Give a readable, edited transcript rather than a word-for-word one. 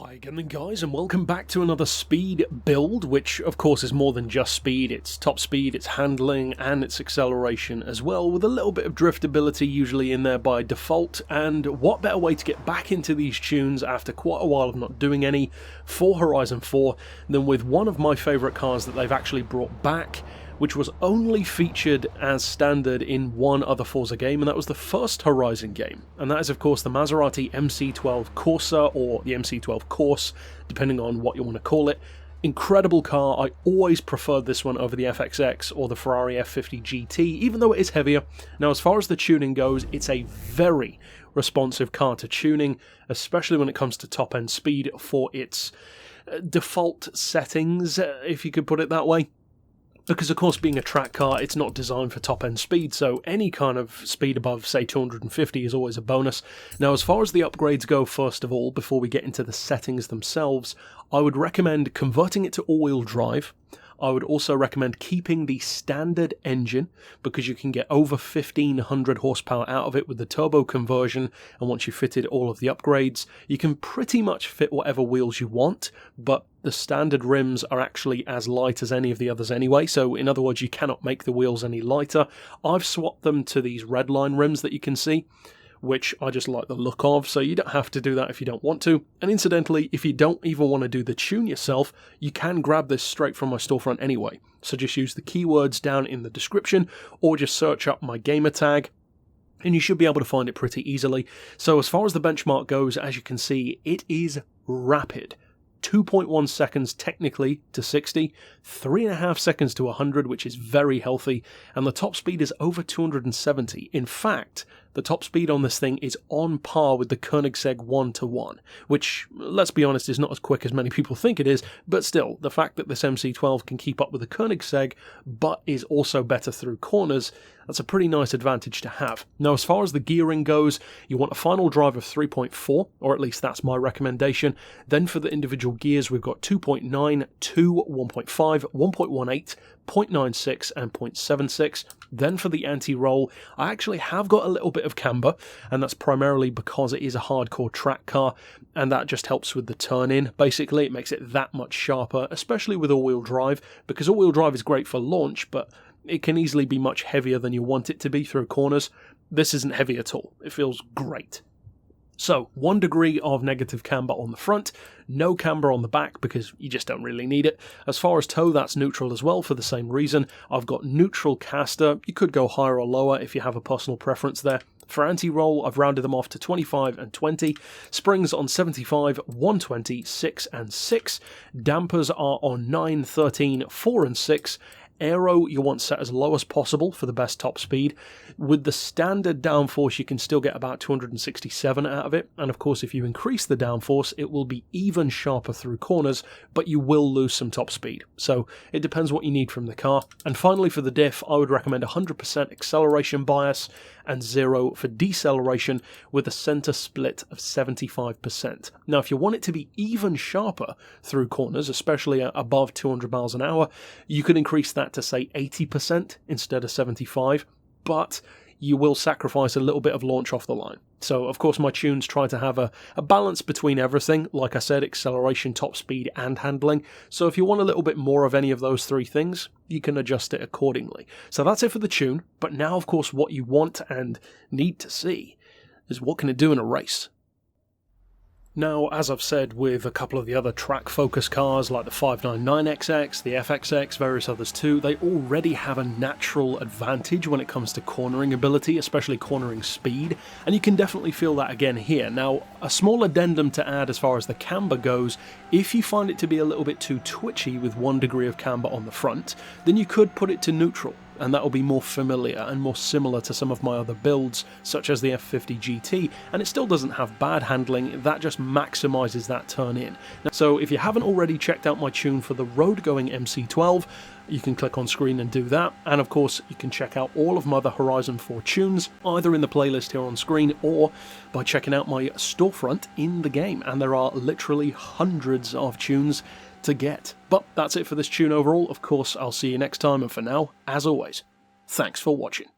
Hi again guys, and welcome back to another speed build, which of course is more than just speed. It's top speed, it's handling, and it's acceleration as well, with a little bit of driftability usually in there by default. And what better way to get back into these tunes after quite a while of not doing any for Horizon 4 than with one of my favourite cars that they've actually brought back, which was only featured as standard in one other Forza game, and that was the first Horizon game. And that is of course the Maserati MC12 Corsa, or the MC12 Corsa, depending on what you want to call it. Incredible car. I always preferred this one over the FXX or the Ferrari F50 GT, even though it is heavier. Now as far as the tuning goes, it's a very responsive car to tuning, especially when it comes to top end speed for its default settings, if you could put it that way. Because of course, being a track car, it's not designed for top-end speed, so any kind of speed above, say, 250 is always a bonus. Now, as far as the upgrades go, first of all, before we get into the settings themselves, I would recommend converting it to all-wheel drive. I would also recommend keeping the standard engine, because you can get over 1500 horsepower out of it with the turbo conversion, and once you've fitted all of the upgrades, you can pretty much fit whatever wheels you want, but the standard rims are actually as light as any of the others anyway, so in other words, you cannot make the wheels any lighter. I've swapped them to these red line rims that you can see, which I just like the look of, so you don't have to do that if you don't want to. And incidentally, if you don't even want to do the tune yourself, you can grab this straight from my storefront anyway. So just use the keywords down in the description, or just search up my gamer tag, and you should be able to find it pretty easily. So as far as the benchmark goes, as you can see, it is rapid. 2.1 seconds technically to 60, 3.5 seconds to 100, which is very healthy, and the top speed is over 270. In fact, the top speed on this thing is on par with the Koenigsegg 1-to-1, which, let's be honest, is not as quick as many people think it is, but still, the fact that this MC12 can keep up with the Koenigsegg, but is also better through corners, that's a pretty nice advantage to have. Now, as far as the gearing goes, you want a final drive of 3.4, or at least that's my recommendation. Then for the individual gears, we've got 2.9, 2, 1.5, 1.18, 0.96 and 0.76. Then for the anti-roll, I actually have got a little bit of camber, and that's primarily because it is a hardcore track car, and that just helps with the turn-in. Basically, it makes it that much sharper, especially with all-wheel drive, because all-wheel drive is great for launch, but it can easily be much heavier than you want it to be through corners. This isn't heavy at all. It feels great. So, 1 degree of negative camber on the front, no camber on the back because you just don't really need it. As far as toe, that's neutral as well for the same reason. I've got neutral caster. You could go higher or lower if you have a personal preference there. For anti-roll, I've rounded them off to 25 and 20. Springs on 75, 120, 6 and 6. Dampers are on 9, 13, 4 and 6. Aero you want set as low as possible for the best top speed. With the standard downforce you can still get about 267 out of it, and of course if you increase the downforce it will be even sharper through corners, but you will lose some top speed. So it depends what you need from the car. And finally for the diff, I would recommend 100% acceleration bias and 0 for deceleration, with a center split of 75%. Now if you want it to be even sharper through corners, especially above 200 miles an hour, you could increase that to say 80% instead of 75%, but you will sacrifice a little bit of launch off the line. So of course my tunes try to have a balance between everything, like I said, acceleration, top speed and handling. So if you want a little bit more of any of those three things, you can adjust it accordingly. So that's it for the tune, but now of course what you want and need to see is what can it do in a race. Now, as I've said with a couple of the other track-focused cars like the 599XX, the FXX, various others too, they already have a natural advantage when it comes to cornering ability, especially cornering speed, and you can definitely feel that again here. Now, a small addendum to add as far as the camber goes, if you find it to be a little bit too twitchy with 1 degree of camber on the front, then you could put it to neutral, and that will be more familiar and more similar to some of my other builds, such as the F50 GT, and it still doesn't have bad handling, that just maximizes that turn-in. So if you haven't already checked out my tune for the road-going MC12, you can click on screen and do that, and of course you can check out all of my other Horizon 4 tunes, either in the playlist here on screen or by checking out my storefront in the game, and there are literally hundreds of tunes to get. But that's it for this tune overall. Of course, I'll see you next time, and for now, as always, thanks for watching.